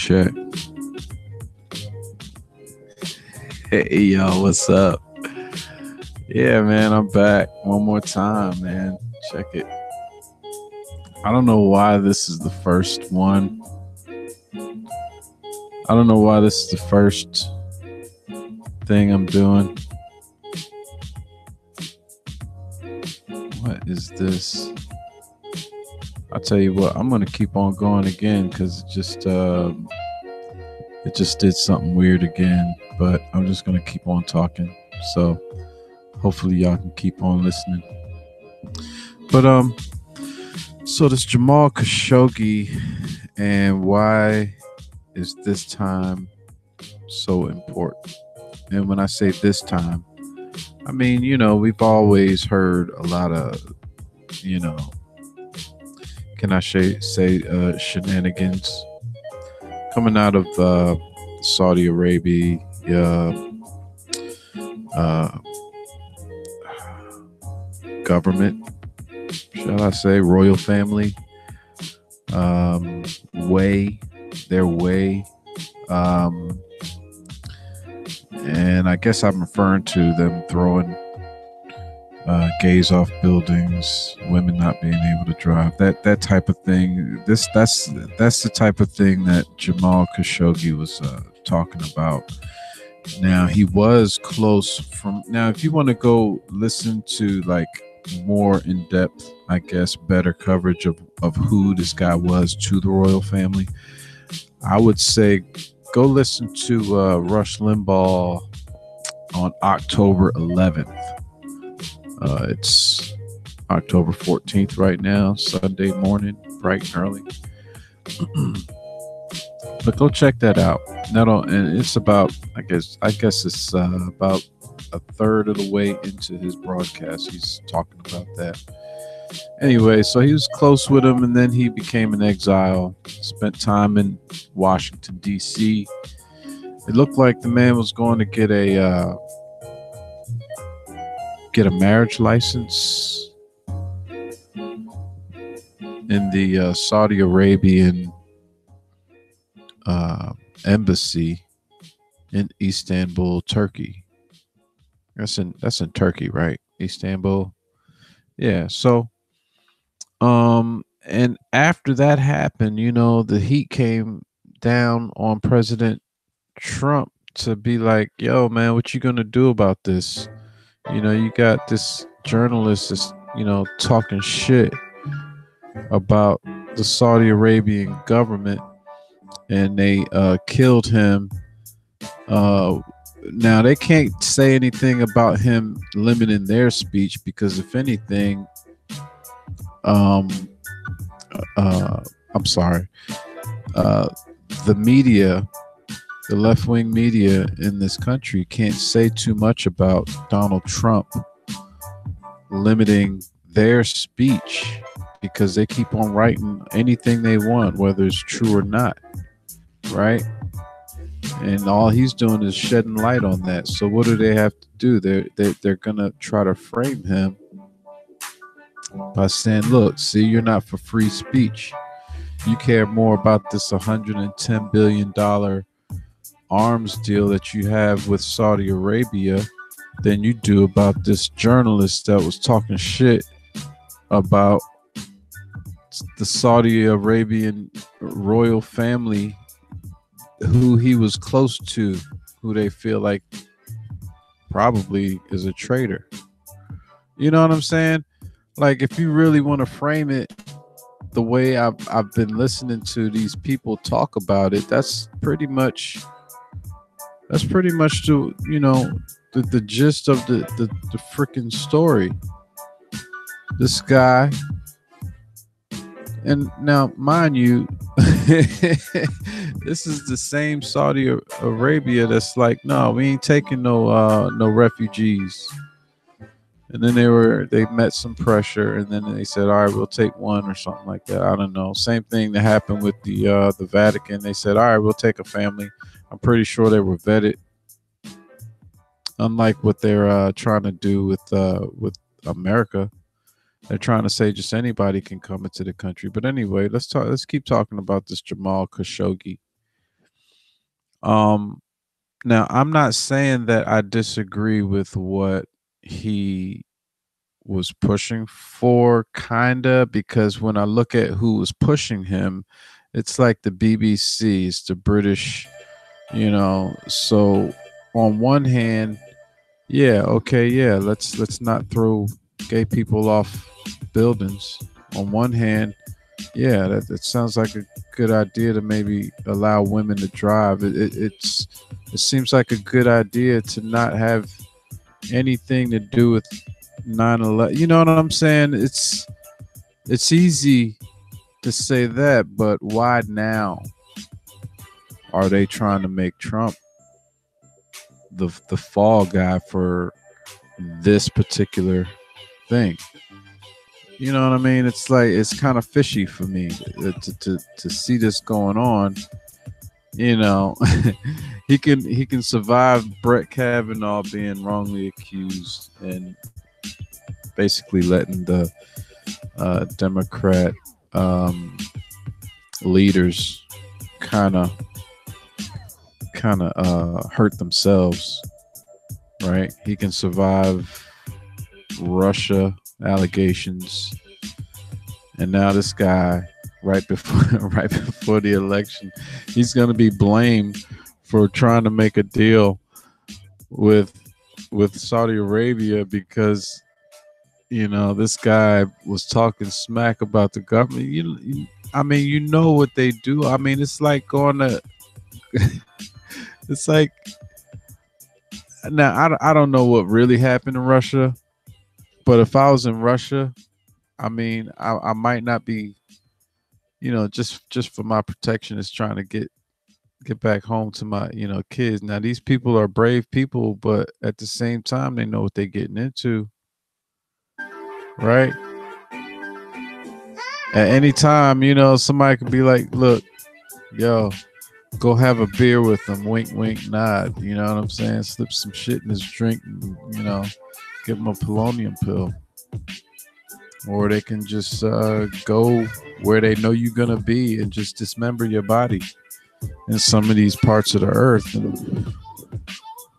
check. Hey, yo, what's up? Yeah, man, I'm back one more time, man. Check it. I don't know why this is the first one. I don't know why this is the first thing I'm doing. What is this? I'll tell you what, I'm gonna keep on going again because it just did something weird again. But I'm just gonna keep on talking. So hopefully y'all can keep on listening. But so this Jamal Khashoggi, and why is this time so important? And when I say this time, I mean, we've always heard a lot of, you know, can I say shenanigans coming out of Saudi Arabia, uh, government, shall I say, royal family, their way. And I guess I'm referring to them throwing gays off buildings, women not being able to drive, that type of thing. That's the type of thing that Jamal Khashoggi was talking about. Now he was close from. Now, if you want to go listen to like more in depth, I guess better coverage of who this guy was to the royal family, I would say go listen to Rush Limbaugh on October 11th. It's October 14th right now, Sunday morning, bright and early. But go check that out. And it's about, I guess it's about a third of the way into his broadcast. He's talking about that. Anyway, so he was close with him, and then he became an exile. Spent time in Washington D.C. It looked like the man was going to get a marriage license in the Saudi Arabian embassy in Istanbul, Turkey. That's in Turkey, right? Istanbul. Yeah. So, and after that happened, the heat came down on President Trump to be like, "Yo, man, what you gonna do about this?" You got this journalist that's, talking shit about the Saudi Arabian government, and they killed him. Now they can't say anything about him limiting their speech because, if anything, I'm sorry, the media, the left-wing media in this country can't say too much about Donald Trump limiting their speech because they keep on writing anything they want, whether it's true or not, right? And all he's doing is shedding light on that. So what do they have to do? They're gonna try to frame him by saying, "Look, see, you're not for free speech. You care more about this $110 billion arms deal that you have with Saudi Arabia than you do about this journalist that was talking shit about the Saudi Arabian royal family, who he was close to, who they feel like probably is a traitor." You know what I'm saying? Like, if you really want to frame it the way I've been listening to these people talk about it, that's pretty much the gist of the freaking story. This guy, and now mind you, this is the same Saudi Arabia that's like, "No, we ain't taking no refugees." And then they met some pressure, and then they said, "All right, we'll take one," or something like that. I don't know. Same thing that happened with the Vatican. They said, "All right, we'll take a family." I'm pretty sure they were vetted, unlike what they're trying to do with America. They're trying to say just anybody can come into the country. But anyway, let's keep talking about this Jamal Khashoggi. Um, Now, I'm not saying that I disagree with what he was pushing for, kinda, because when I look at who was pushing him, it's like the BBC, it's the British, So on one hand, yeah, okay, yeah, let's not throw gay people off buildings. On one hand, yeah, that sounds like a good idea to maybe allow women to drive. It seems like a good idea to not have anything to do with 9/11. You know what I'm saying? It's easy to say that, but why now are they trying to make Trump the fall guy for this particular thing? You know what I mean? It's like it's kind of fishy for me to see this going on. You know, he can survive Brett Kavanaugh being wrongly accused and basically letting the Democrat leaders kind of hurt themselves, right? He can survive Russia allegations, and now this guy right before right before the election, he's going to be blamed for trying to make a deal with Saudi Arabia because this guy was talking smack about the government. I mean, you know what they do. I mean, it's like going to it's like now I don't know what really happened in Russia, but if I was in Russia, I mean, I might not be, just for my protection is trying to get back home to my, kids. Now these people are brave people, but at the same time they know what they're getting into, right? At any time, somebody could be like, "Look, yo, go have a beer with them, wink wink nod." You know what I'm saying? Slip some shit in his drink and, give him a polonium pill. Or they can just go where they know you're gonna be and just dismember your body in some of these parts of the earth. And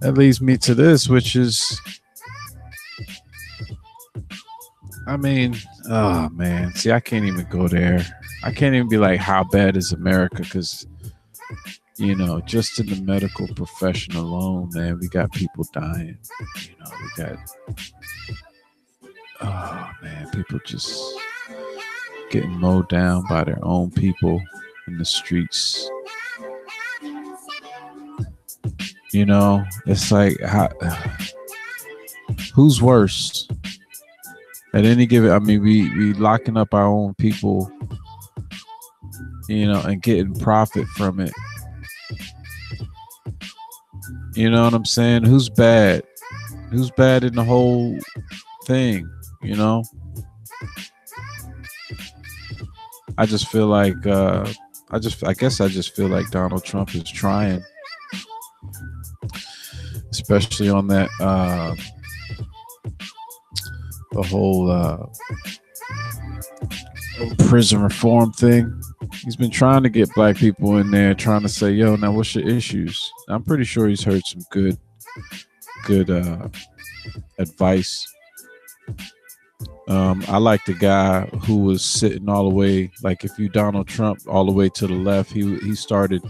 that leads me to this, which is, I mean, oh man, see, I can't even go there. I can't even be like, how bad is America? Because just in the medical profession alone, man, we got people dying. We got, oh man, people just getting mowed down by their own people in the streets. It's like, who's worse at any given? I mean, we locking up our own people, and getting profit from it. You know what I'm saying? Who's bad? Who's bad in the whole thing? I just feel like I guess I just feel like Donald Trump is trying, especially on that the whole prison reform thing. He's been trying to get black people in there, trying to say, "Yo, now what's your issues?" I'm pretty sure he's heard some good advice. I like the guy who was sitting all the way, like if you Donald Trump all the way to the left, he started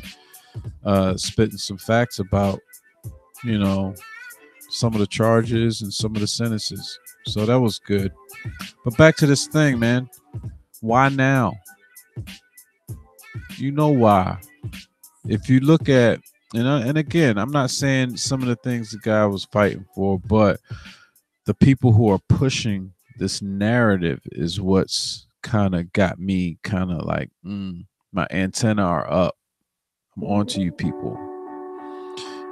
spitting some facts about, some of the charges and some of the sentences. So that was good. But back to this thing, man. Why now? You know why? If you look at, and again, I'm not saying some of the things the guy was fighting for, but the people who are pushing this narrative is what's kind of got me kind of like, my antenna are up. I'm on to you people.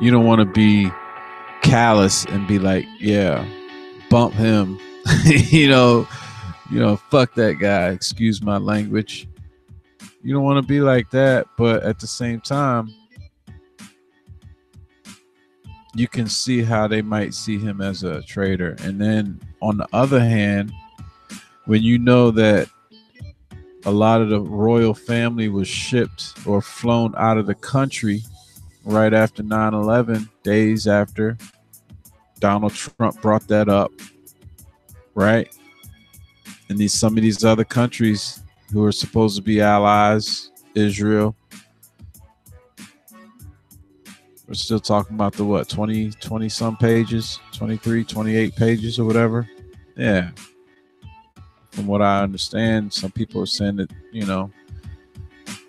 You don't want to be callous and be like, yeah, bump him. Fuck that guy. Excuse my language. You don't want to be like that, but at the same time, you can see how they might see him as a traitor. And then on the other hand, when you know that a lot of the royal family was shipped or flown out of the country right after 9/11, days after Donald Trump brought that up, right? And some of these other countries who are supposed to be allies, Israel, we're still talking about the what, 20 some pages, 23, 28 pages or whatever. Yeah. From what I understand, some people are saying that,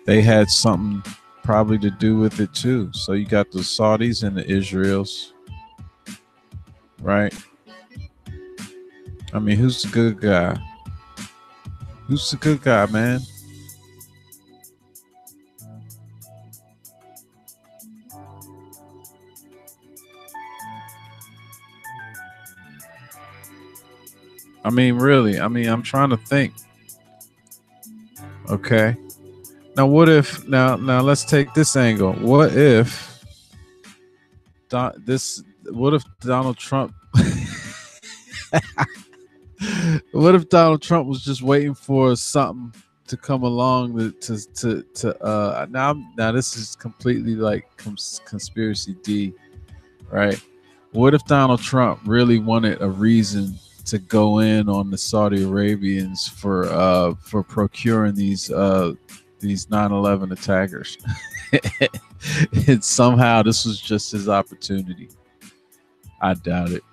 they had something probably to do with it too. So you got the Saudis and the Israels, right? I mean, who's the good guy? Who's the good guy, man? I mean, really. I mean, I'm trying to think. Okay. Now, what if now let's take this angle. What if What if Donald Trump? What if Donald Trump was just waiting for something to come along now this is completely like conspiracy D, right? What if Donald Trump really wanted a reason to go in on the Saudi Arabians for procuring these 9/11 attackers? And somehow this was just his opportunity. I doubt it.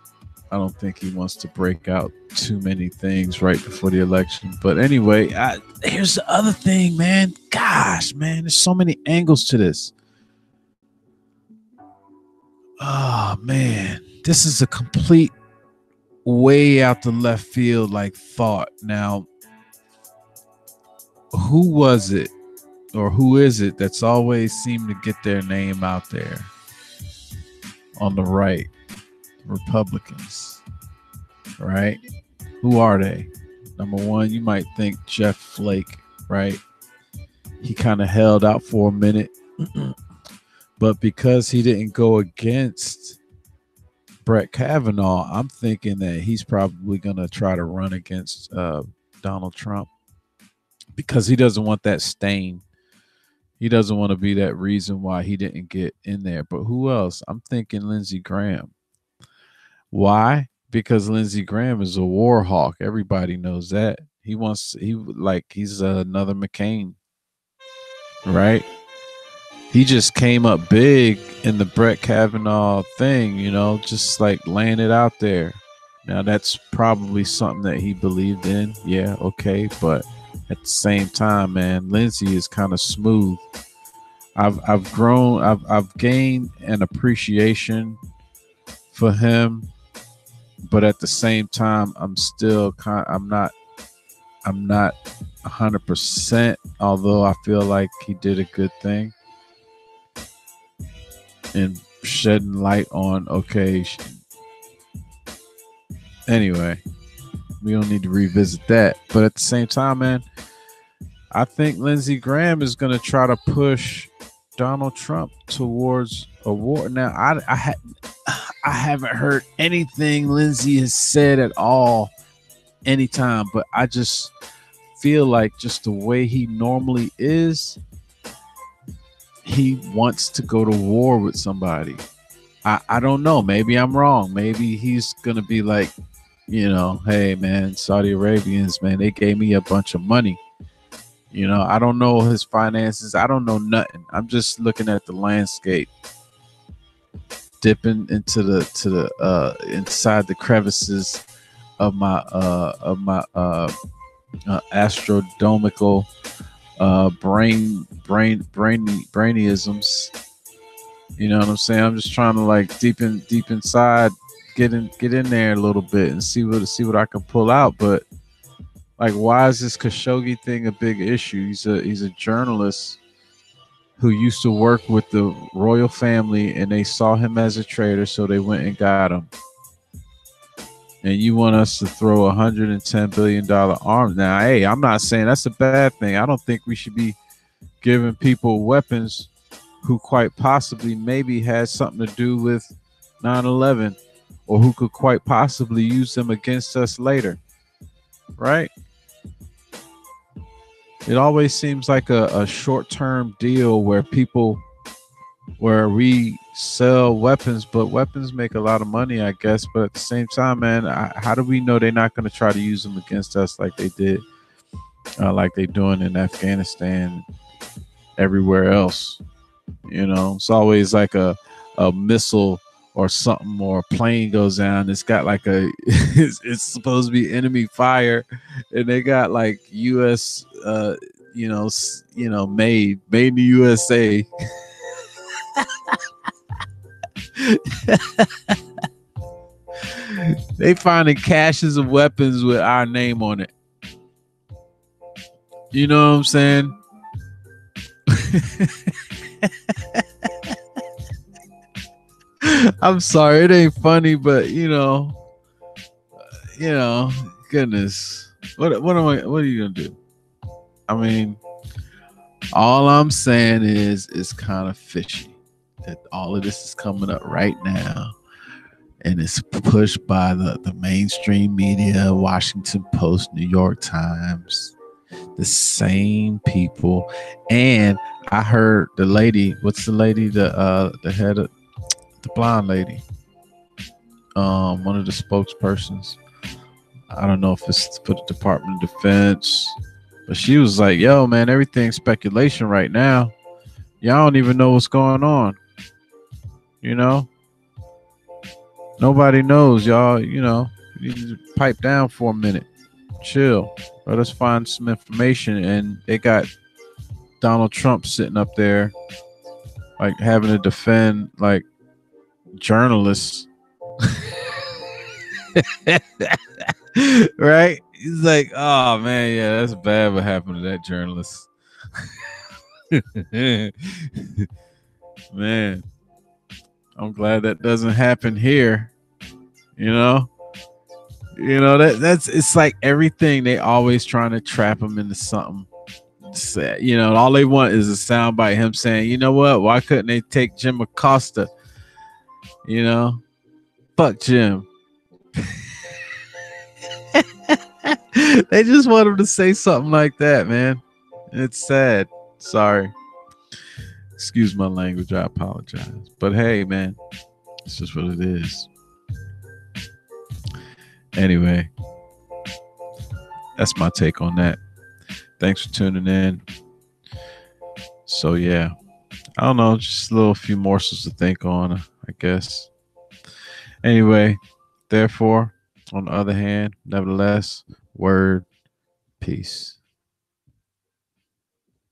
I don't think he wants to break out too many things right before the election. But anyway, here's the other thing, man. Gosh, man, there's so many angles to this. Oh, man. This is a complete way out the left field like thought. Now, who was it or who is it that's always seemed to get their name out there on the right? Republicans, right? Who are they? Number one, you might think Jeff Flake, right? He kind of held out for a minute, but because he didn't go against Brett Kavanaugh, I'm thinking that he's probably going to try to run against Donald Trump because he doesn't want that stain. He doesn't want to be that reason why he didn't get in there. But who else? I'm thinking Lindsey Graham. Why? Because Lindsey Graham is a war hawk. Everybody knows that. He's another McCain, right? He just came up big in the Brett Kavanaugh thing, just like laying it out there. Now that's probably something that he believed in. Yeah, okay, but at the same time, man, Lindsey is kind of smooth. I've gained an appreciation for him. But at the same time, I'm not 100%, although I feel like he did a good thing in shedding light on, okay. Anyway, we don't need to revisit that. But at the same time, man, I think Lindsey Graham is going to try to push Donald Trump towards a war. Now, I haven't heard anything Lindsey has said at all anytime, but I just feel like just the way he normally is, he wants to go to war with somebody. I don't know. Maybe I'm wrong. Maybe he's going to be like, hey, man, Saudi Arabians, man, they gave me a bunch of money. I don't know his finances. I don't know nothing. I'm just looking at the landscape, dipping into the inside the crevices of my astronomical brainyisms. You know what I'm saying? I'm just trying to like deep inside get in there a little bit and see what I can pull out. But like, why is this Khashoggi thing a big issue? He's a journalist who used to work with the royal family, and they saw him as a traitor, so they went and got him. And you want us to throw $110 billion arms? Now, hey, I'm not saying that's a bad thing. I don't think we should be giving people weapons who quite possibly maybe had something to do with 9/11, or who could quite possibly use them against us later, right? It always seems like a short-term deal where people where we sell weapons, but weapons make a lot of money, I guess. But at the same time, man, how do we know they're not going to try to use them against us like they did, like they're doing in Afghanistan, everywhere else? It's always like a missile or something, or a plane goes down. It's got like it's supposed to be enemy fire, and they got like U.S. Made in the USA. They finding caches of weapons with our name on it. You know what I'm saying? I'm sorry, it ain't funny, but goodness, what are you gonna do? I mean, all I'm saying is it's kind of fishy that all of this is coming up right now, and it's pushed by the mainstream media, Washington Post, New York Times, the same people. And I heard the lady, what's the lady, the head of the blonde lady, one of the spokespersons. I don't know if it's for the Department of Defense, but she was like, yo, man, everything's speculation right now. Y'all don't even know what's going on. Nobody knows, y'all. You need to pipe down for a minute. Chill. Let us find some information. And they got Donald Trump sitting up there, like having to defend like journalists. Right? He's like, oh man, yeah, that's bad what happened to that journalist. Man, I'm glad that doesn't happen here. That's it's like everything, they always trying to trap him into something. All they want is a soundbite, him saying, you know what, why couldn't they take Jim Acosta? Fuck Jim. They just want him to say something like that, man. It's sad. Sorry. Excuse my language. I apologize. But hey, man, it's just what it is. Anyway, that's my take on that. Thanks for tuning in. So, yeah, I don't know, just a few morsels to think on, I guess. Anyway, therefore, on the other hand, nevertheless, word, peace.